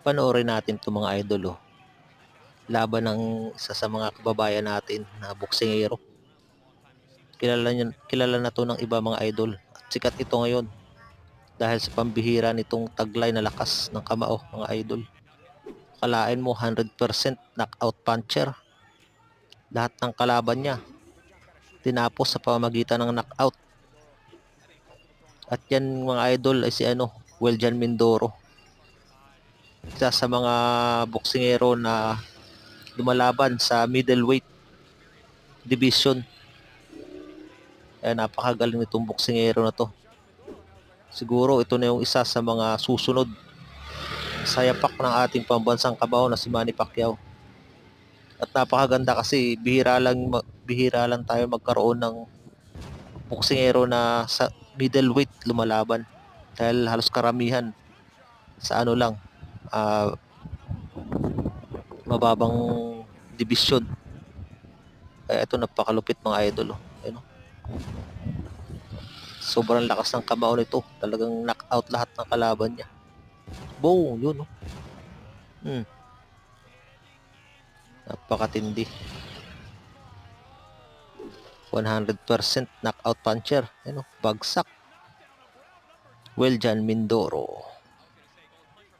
Panoorin natin 'tong mga idol, oh. Laban ng isa sa mga kababayan natin na boksingero. Kilala na 'to ng iba mga idol at sikat ito ngayon dahil sa pambihira nitong taglay na lakas ng kamao mga idol. Akalain mo 100% knockout puncher. Lahat ng kalaban niya tinapos sa pamamagitan ng knockout. At yan mga idol ay si Weljan Mindoro. Isa sa mga boksingero na lumalaban sa middleweight division. Kaya napakagaling nitong boksingero na to. Siguro ito na yung isa sa mga susunod sa yapak ng ating pambansang kamao na si Manny Pacquiao. At napakaganda kasi bihira lang tayo magkaroon ng boksingero na sa middleweight lumalaban. Dahil halos karamihan sa mababang division. Kaya ito napakalupit mga idol. Ayun, sobrang lakas ng kamao nito. Talagang knockout lahat ng kalaban niya. Boom! Yun. Napakatindi. 100% knockout puncher. Bagsak. Weljan Mindoro.